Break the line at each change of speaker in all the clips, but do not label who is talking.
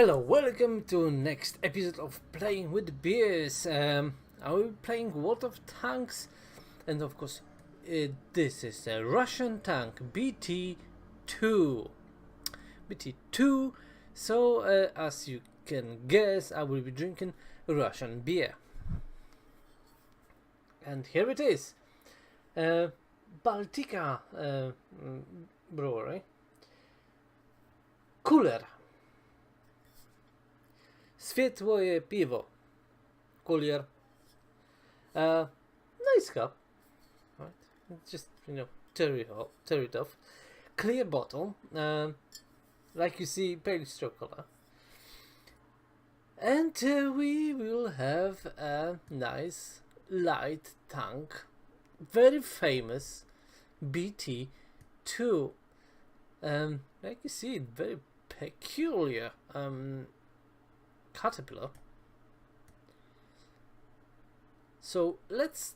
Hello, welcome to next episode of Playing with Beers. I will be playing World of Tanks, and of course, this is a Russian tank BT2. BT2. So, as you can guess, I will be drinking Russian beer, and here it is, Baltika Brewery Kuler. Światłe piwo. Kuler. Nice cup. Right. Just, tear it off. Clear bottle. Like you see, pale straw color. And we will have a nice light tank. Very famous BT2. Like you see, very peculiar. Caterpillar. So let's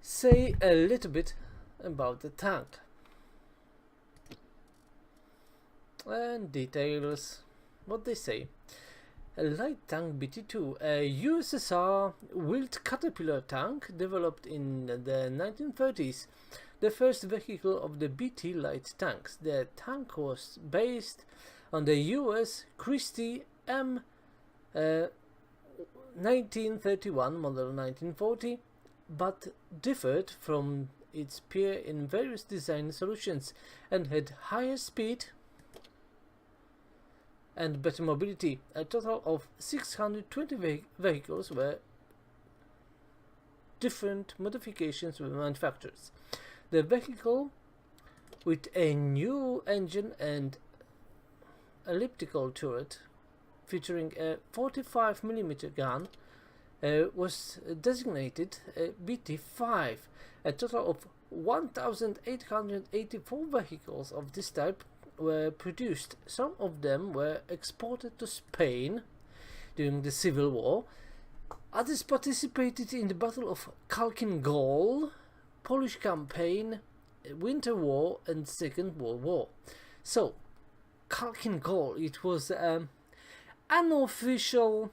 say a little bit about the tank and details. What they say: a light tank BT2, a USSR wheeled Caterpillar tank developed in the 1930s, the first vehicle of the BT light tanks. The tank was based on the US Christie M 1931 model 1940, but differed from its peer in various design solutions and had higher speed and better mobility. A total of 620 vehicles were different modifications were manufactured. The vehicle, with a new engine and elliptical turret featuring a 45mm gun, was designated BT5. A total of 1,884 vehicles of this type were produced. Some of them were exported to Spain during the Civil War. Others participated in the Battle of Khalkhin Gol, Polish campaign, Winter War, and Second World War. So, Khalkhin Gol, it was unofficial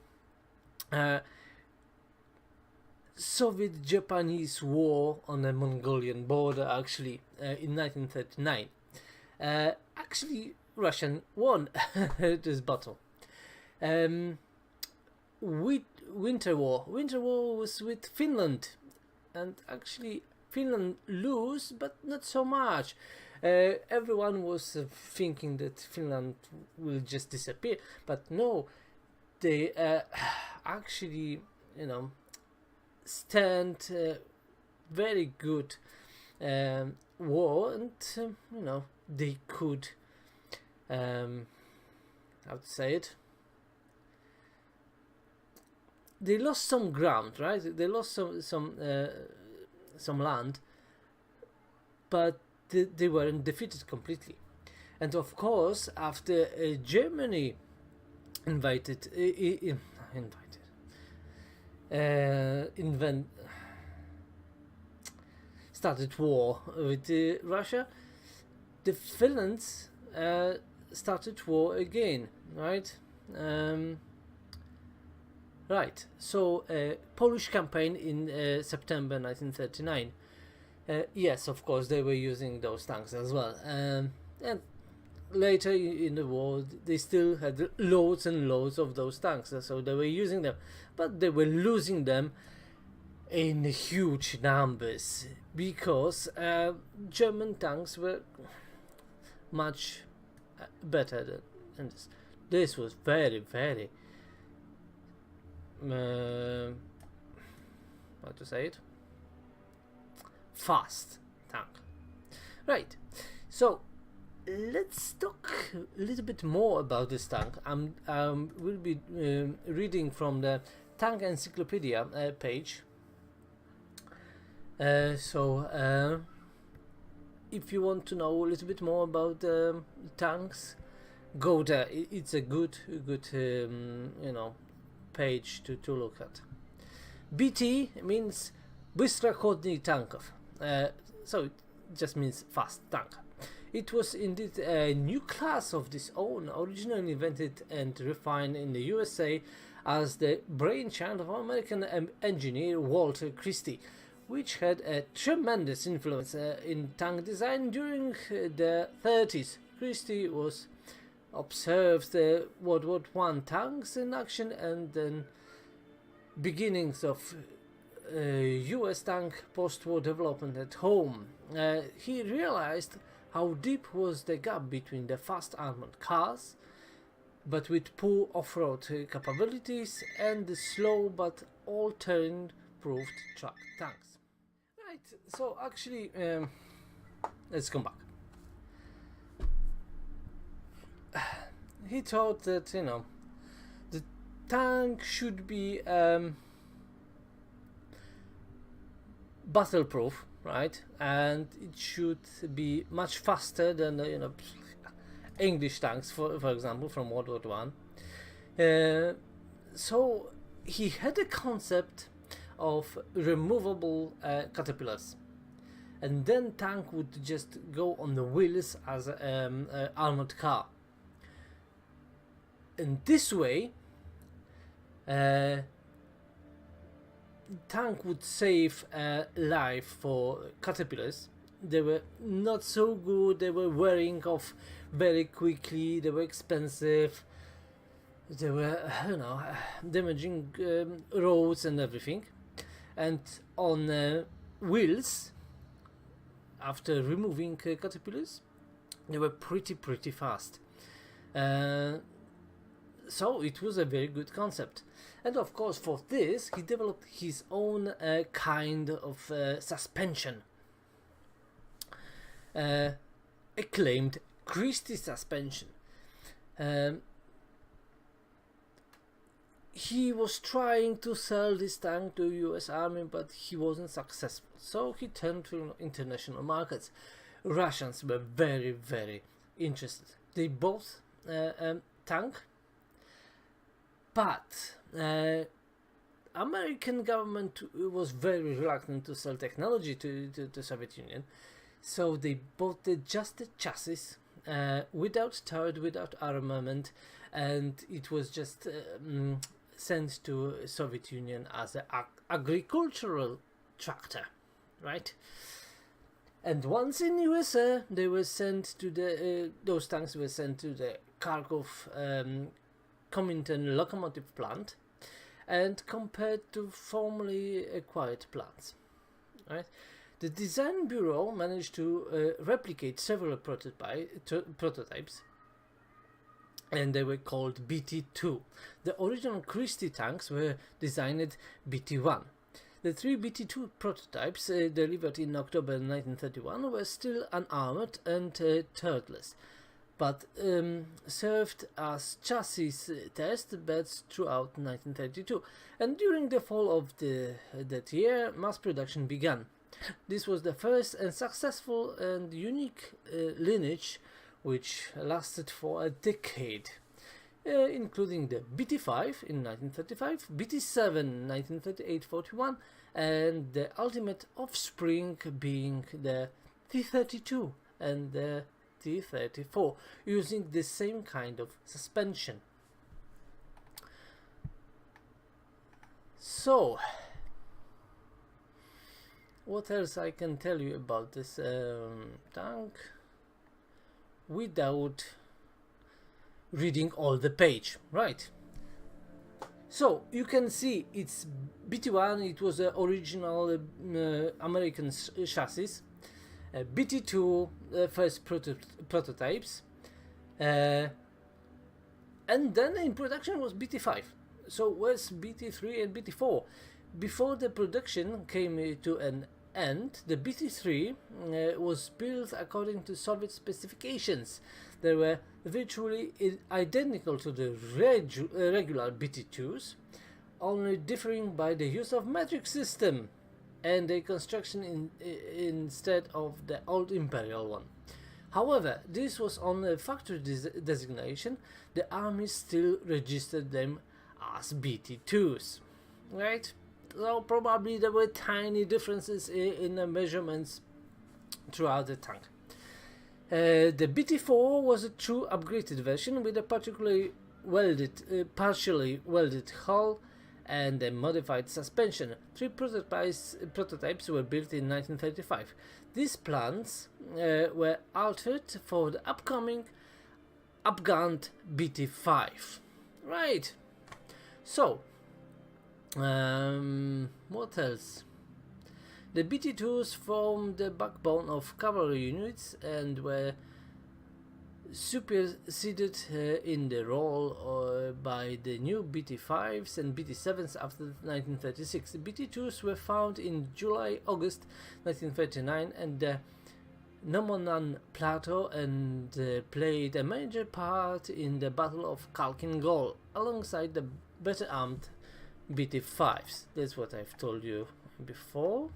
Soviet-Japanese war on the Mongolian border, actually, in 1939. Actually, Russia won this battle. With Winter War was with Finland, and actually Finland lose, but not so much. Everyone was thinking that Finland will just disappear, but no, they actually, stand very good war, and they could, how to say it? They lost some ground, right? They lost some land, but they weren't defeated completely. And of course, after Germany started war with Russia, the Finlands started war again, right? Right. So, Polish campaign in September 1939. Yes, of course, they were using those tanks as well. And later in the war, they still had loads and loads of those tanks, so they were using them. But they were losing them in huge numbers because German tanks were much better than this. This was very, very... how to say it? Fast tank. Right, so let's talk a little bit more about this tank. Will be reading from the Tank Encyclopedia page. So if you want to know a little bit more about tanks, go there. It's a good page to look at. BT means Быстроходный танков. So it just means fast tank. It was indeed a new class of its own, originally invented and refined in the USA as the brainchild of American engineer Walter Christie, which had a tremendous influence in tank design during the 30s. Christie was observed World War I tanks in action and then beginnings of US tank post-war development at home. He realized how deep was the gap between the fast armored cars, but with poor off-road capabilities, and the slow but all-terrain proved truck tanks. Right, so actually, let's come back. He thought that, the tank should be battle-proof, right? And it should be much faster than English tanks, for example, from World War One. So he had a concept of removable caterpillars, and then tank would just go on the wheels as an armored car. In this way, tank would save life for caterpillars. They were not so good, they were wearing off very quickly, they were expensive, they were damaging roads and everything. And on wheels, after removing caterpillars, they were pretty fast. So it was a very good concept. And of course, for this, he developed his own kind of suspension. Acclaimed Christie suspension. He was trying to sell this tank to US Army, but he wasn't successful. So he turned to international markets. Russians were very interested. They bought a tank, but American government was very reluctant to sell technology to the Soviet Union, so they bought just the chassis, without turret, without armament, and it was just sent to Soviet Union as an agricultural tractor, right? And once in USA, they were sent to those tanks were sent to the Kharkov Comintern locomotive plant and compared to formerly acquired plants. Right? The design bureau managed to replicate several prototypes, and they were called BT2. The original Christie tanks were designed BT1. The three BT2 prototypes delivered in October 1931 were still unarmored and turretless, but served as chassis test beds throughout 1932, and during the fall of that year, mass production began. This was the first and successful and unique lineage which lasted for a decade, including the BT5 in 1935, BT7 1938-41, and the ultimate offspring being the T32 and the T34, using the same kind of suspension. So, what else I can tell you about this tank without reading all the page, right? So you can see it's BT1, it was the original American chassis. BT2, first prototypes, and then in production was BT5. So where's BT3 and BT4? Before the production came to an end, the BT3 was built according to Soviet specifications. They were virtually identical to the regular BT2s, only differing by the use of metric system and the construction instead of the old imperial one. However, this was on a factory designation. The army still registered them as BT2s, right? So probably there were tiny differences in the measurements throughout the tank. The BT4 was a true upgraded version with a partially welded hull and a modified suspension. 3 prototypes were built in 1935. These plans were altered for the upcoming upgunned BT5. Right. So, what else? The BT2s formed the backbone of cavalry units and were superseded in the role by the new BT5s and BT7s after 1936. The BT2s were found in July-August 1939 and the Nomonan Plateau and played a major part in the Battle of Khalkhin Gol alongside the better armed BT5s. That's what I've told you before.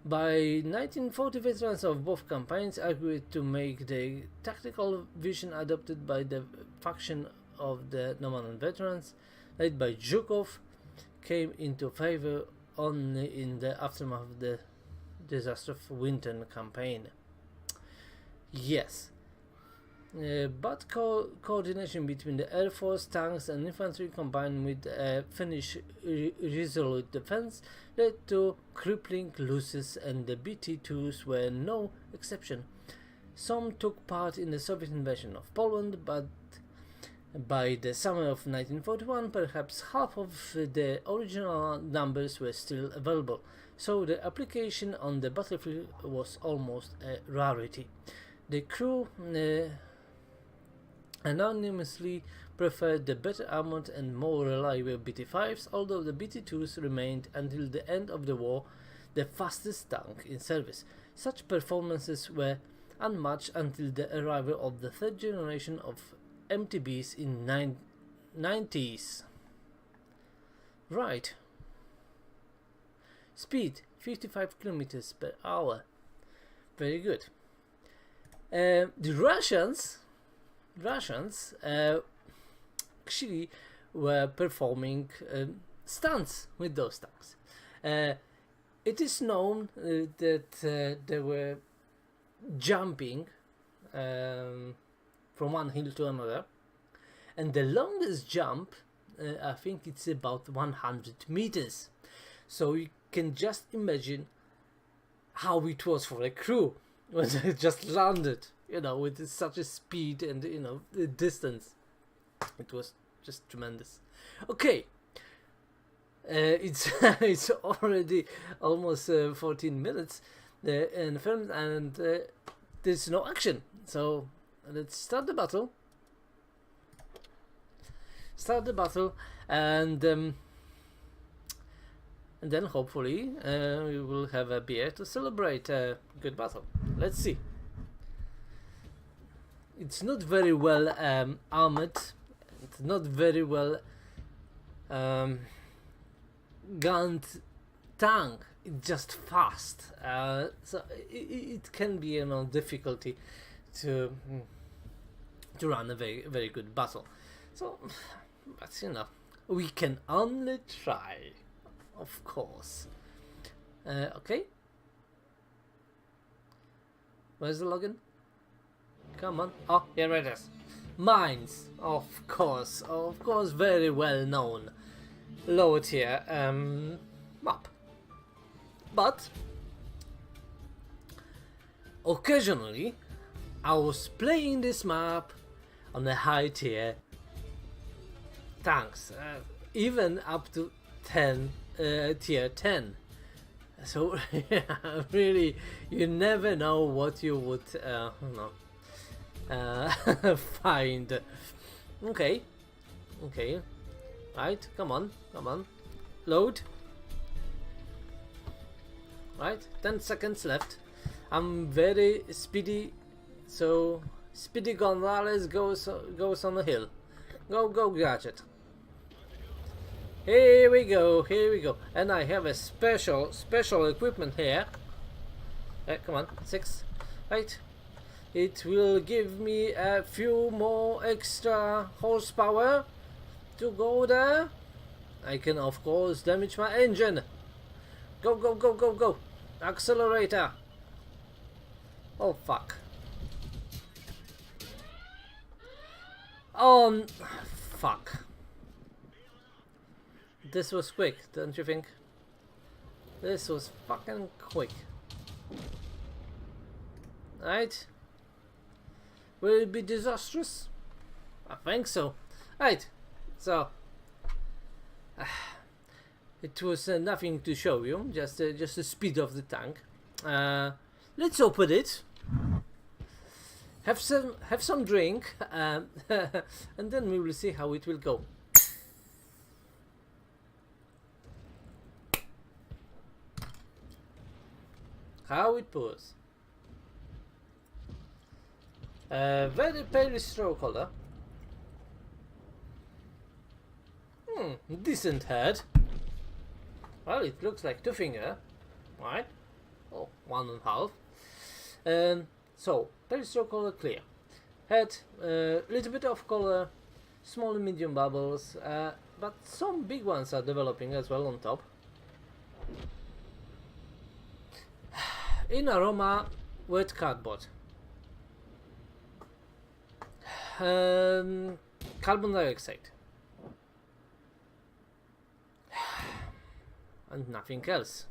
By 1940, veterans of both campaigns agreed to make the tactical vision adopted by the faction of the Nomonan veterans, led by Zhukov, came into favor only in the aftermath of the disastrous Winter campaign. Yes. But coordination between the Air Force, tanks and infantry combined with Finnish resolute defense led to crippling losses, and the BT2s were no exception. Some took part in the Soviet invasion of Poland, but by the summer of 1941 perhaps half of the original numbers were still available, so the application on the battlefield was almost a rarity. The crew anonymously preferred the better armored and more reliable BT5s, although the BT2s remained until the end of the war the fastest tank in service. Such performances were unmatched until the arrival of the third generation of MTBs in 90s. Right. Speed 55 kilometers per hour. Very good. The Russians actually were performing stunts with those tanks. It is known that they were jumping from one hill to another, and the longest jump I think it's about 100 meters, so you can just imagine how it was for the crew when they just landed, you know, with such a speed and, you know, the distance. It was just tremendous. Okay, it's already almost 14 minutes in the film, and there's no action, so let's start the battle. And then hopefully we will have a beer to celebrate a good battle. Let's see. It's not very well armored. It's not very well gunned tank. It's just fast. So it can be, you know, difficulty to run a very, very good battle. So, but you know, we can only try, of course. Okay. Where's the login? Come on. Oh, here it is. Mines, of course, very well known lower tier map. But occasionally I was playing this map on the high tier tanks, even up to 10 tier 10. So really, you never know what you would find. Okay, right, come on, load. Right, 10 seconds left. I'm very speedy, so Speedy Gonzalez goes on the hill. Go gadget. Here we go, and I have a special equipment here. Come on, 6, right? It will give me a few more extra horsepower to go there. I can of course damage my engine. Go, accelerator. Oh fuck. Oh, fuck. This was quick, don't you think? This was fucking quick. Right? Will it be disastrous? I think so. Right, so it was nothing to show you, just the speed of the tank. Let's open it. Have some drink, and then we will see how it will go. How it pours. Very pale straw color. Decent head. Well, it looks like 2 finger, right? Oh, 1.5. So, pale straw color, clear. Head, little bit of color, small and medium bubbles, but some big ones are developing as well on top. In aroma, wet cardboard. Carbon dioxide. And nothing else.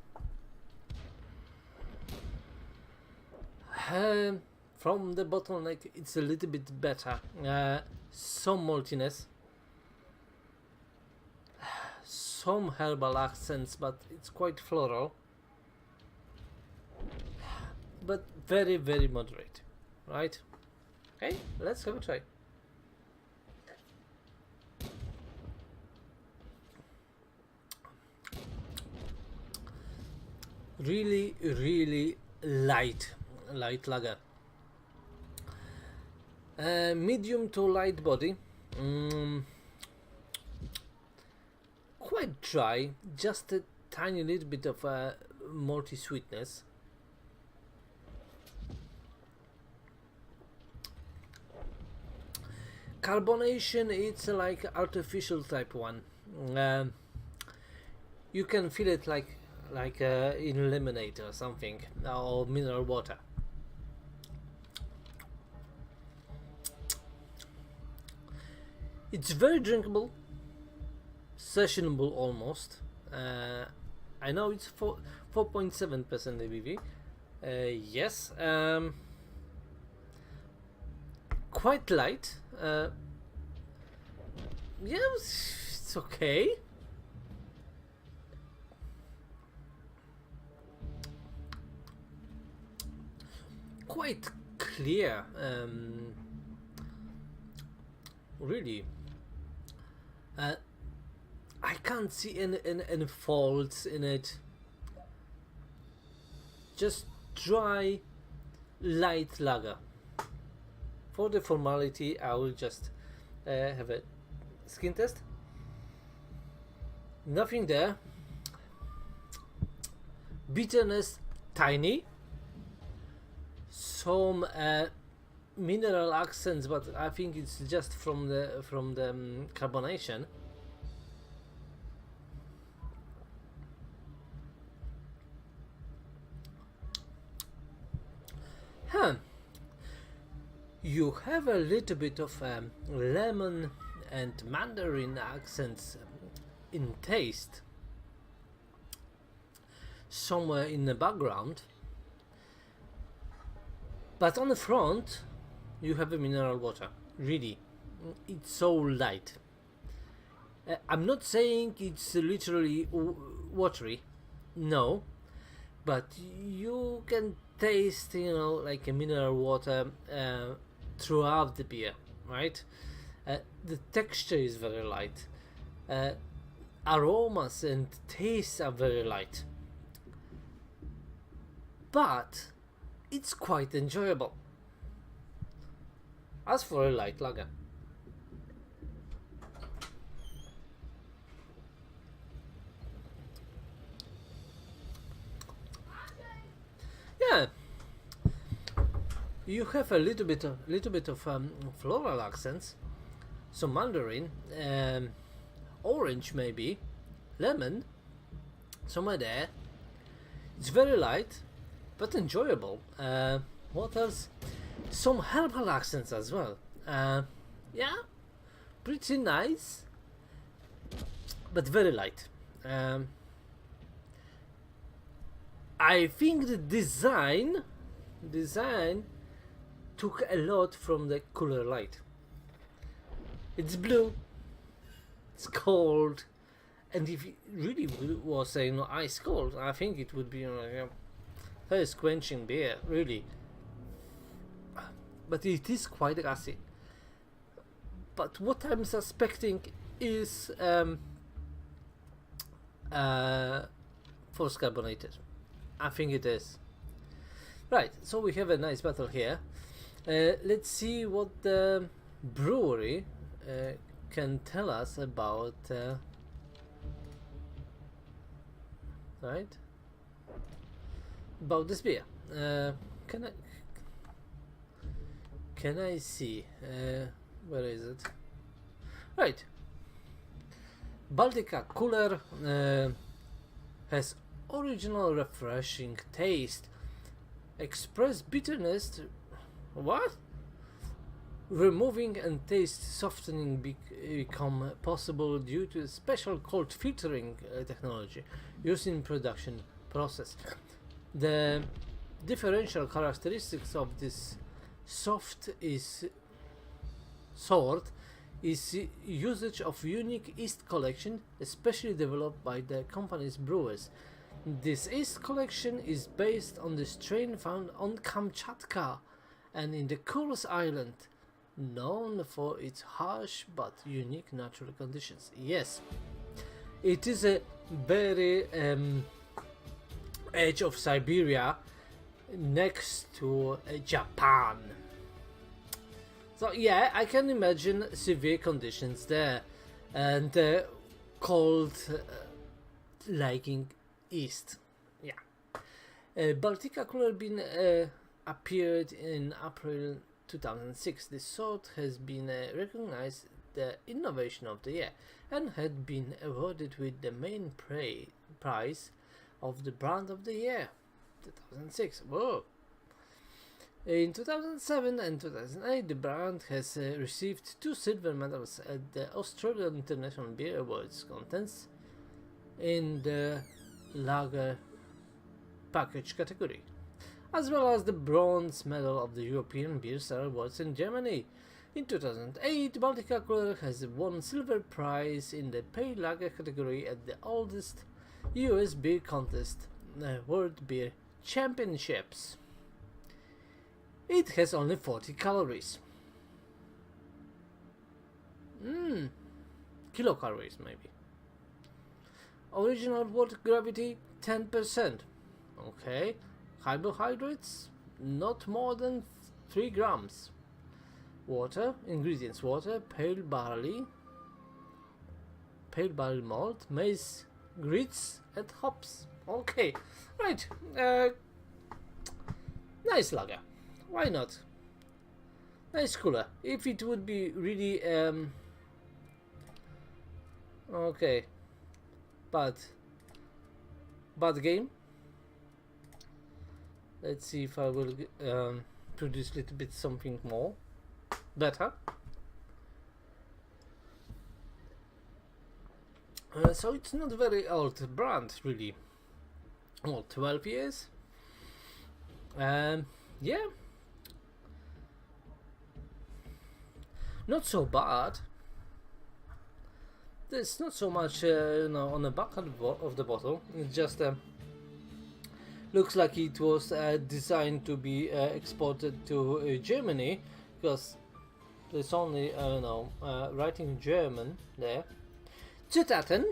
From the bottleneck, it's a little bit better. Some maltiness. Some herbal accents, but it's quite floral. But very, very moderate, right? Okay, let's have a try. Really, really light lager. Medium to light body. Quite dry, just a tiny little bit of malty sweetness. Carbonation, it's like artificial type one. You can feel it like in lemonade or something, or mineral water. It's very drinkable, sessionable almost. I know it's 4.7% ABV. Yes. Quite light. Yeah, it's okay. Quite clear. Really. I can't see any faults in it. Just dry, light lager. For the formality, I will just have a skin test. Nothing there. Bitterness, tiny. Some mineral accents, but I think it's just from the carbonation. You have a little bit of lemon and mandarin accents in taste somewhere in the background, but on the front you have a mineral water. Really, it's so light. I'm not saying it's literally watery, no, but you can taste, like a mineral water throughout the beer, right? The texture is very light. Aromas and tastes are very light. But it's quite enjoyable. As for a light lager. Yeah. You have a little bit of floral accents, some mandarin, orange maybe, lemon, somewhere there. It's very light, but enjoyable. What else? Some herbal accents as well. Yeah, pretty nice, but very light. I think the design took a lot from the Cooler Light. It's blue, it's cold, and if it really was ice cold, I think it would be thirst quenching beer, really. But it is quite gassy. But what I'm suspecting is force carbonated. I think it is. Right, so we have a nice bottle here. Let's see what the brewery can tell us about about this beer. Can I see where is it? Right, Baltika Kuler has original refreshing taste, express bitterness, removing and taste softening become possible due to a special cold filtering technology used in production process. The differential characteristics of this sort is usage of unique yeast collection, especially developed by the company's brewers. This yeast collection is based on the strain found on Kamchatka and in the Kuril Islands, known for its harsh but unique natural conditions. Yes, it is a very edge of Siberia, next to Japan. So yeah, I can imagine severe conditions there, and cold liking east. Yeah. Baltika Kuler BT appeared in April 2006. This sort has been recognized the innovation of the year and had been awarded with the main prize of the brand of the year 2006. Whoa. In 2007 and 2008, the brand has received 2 silver medals at the Australian International Beer Awards contest in the lager package category, as well as the bronze medal of the European Beer Star Awards in Germany. In 2008, Baltika Kuler has won silver prize in the pale lager category at the oldest US beer contest, World Beer Championships. It has only 40 calories. Kilocalories maybe. Original water gravity 10%. Okay. Carbohydrates not more than 3 grams. Water, ingredients: water, pale barley malt, maize, grits, and hops. Okay, right. Nice lager. Why not? Nice cooler. If it would be really okay, bad game. Let's see if I will produce a little bit something more better. So it's not a very old brand, really. Well, 12 years. Yeah. Not so bad. There's not so much on the back of the bottle. It just looks like it was designed to be exported to Germany, because there's only writing German there. Zutaten: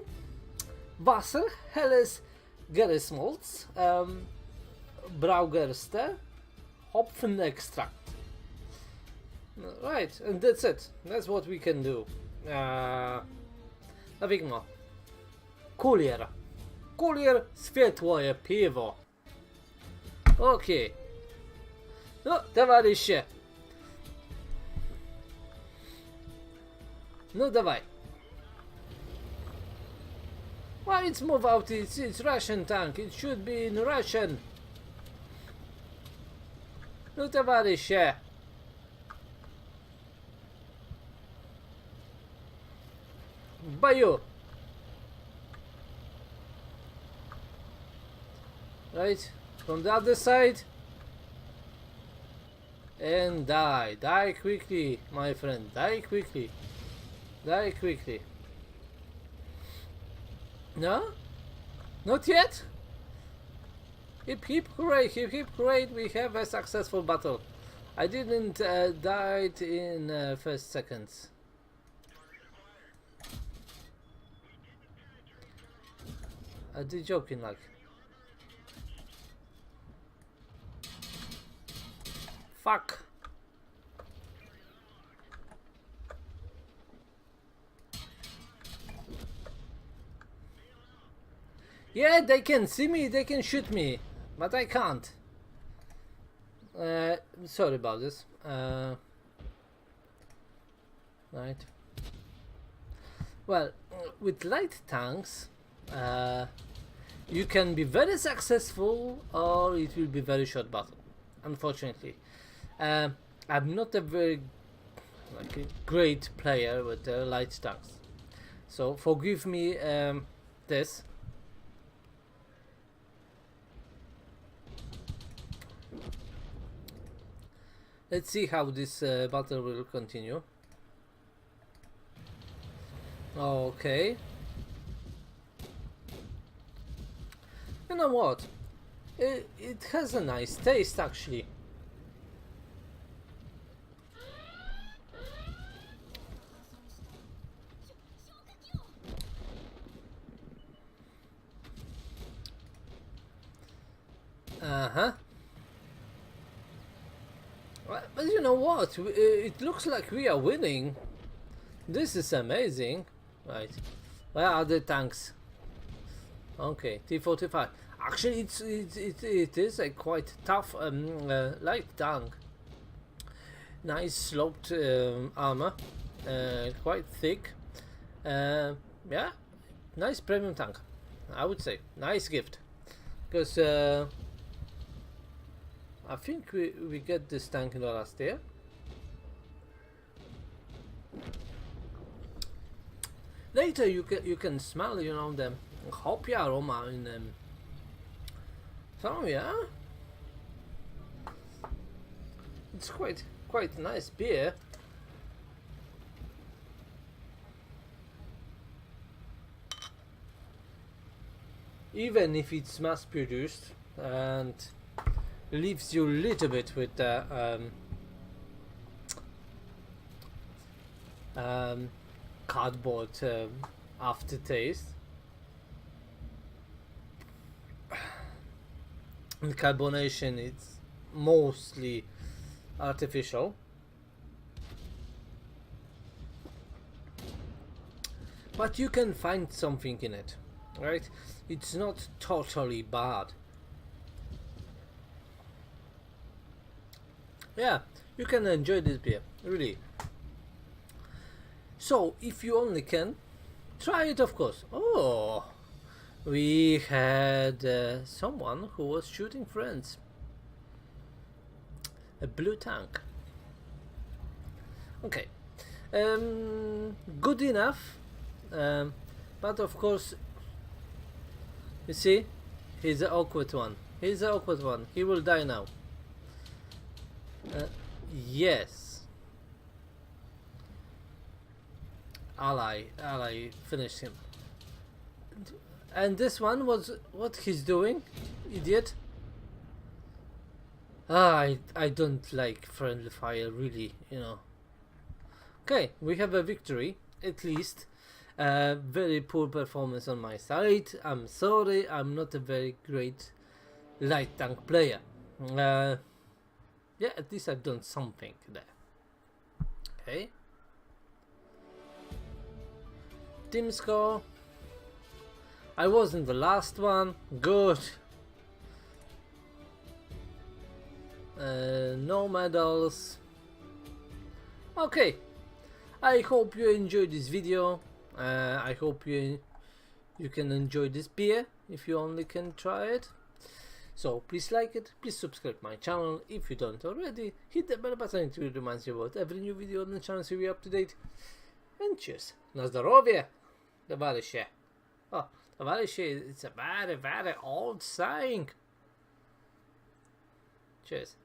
Wasser, helles Gerstenmalz, Braugerste, Hopfenextract. Right, and that's it. That's what we can do. Nothing more. Kuler światłe piwo. Okay. No, towarzysze. No, dawaj. Why it's move out? It's Russian tank. It should be in Russian. No, towarzysze. by you. Right, from the other side. And die. Die quickly, my friend. Die quickly. Die quickly. No? Not yet? Hip hip hooray, hip hip hooray, we have a successful battle. I didn't die in first seconds. I did joking like. Fuck. Yeah, they can see me, they can shoot me, but I can't. Sorry about this. Right. Well, with light tanks, you can be very successful, or it will be very short battle. Unfortunately, I'm not a very a great player with light tanks, so forgive me this. Let's see how this battle will continue. Okay. You know what? It has a nice taste actually. Uh-huh. But you know what? It looks like we are winning. This is amazing. Right. Where are the tanks? Okay, T-45. Actually, it is a quite tough light tank. Nice sloped armor. Quite thick. Yeah. Nice premium tank, I would say. Nice gift. Because I think we get this tank in the last year. Later you can smell, you know, the hoppy aroma in them. So yeah, it's quite nice beer. Even if it's mass produced and leaves you a little bit with the cardboard aftertaste. And carbonation is mostly artificial, but you can find something in it, right? It's not totally bad. Yeah, you can enjoy this beer, really. So, if you only can, try it, of course. Oh, we had someone who was shooting friends. A blue tank. Okay, good enough, but of course, you see, he's the awkward one. He's the awkward one. He will die now. Yes. Ally finished him. And this one was what he's doing, idiot. I don't like friendly fire, really, you know. Okay, we have a victory, at least. Very poor performance on my side. I'm sorry, I'm not a very great light tank player. Yeah, at least I've done something there. Okay. Team score. I wasn't the last one. Good. No medals. Okay. I hope you enjoyed this video. I hope you can enjoy this beer if you only can try it. So please like it, please subscribe my channel if you don't already, hit the bell button to remind you about every new video on the channel so you're up to date. And cheers, na zdrowie! Towarzysze. Oh, towarzysze, it's a very, very old saying. Cheers.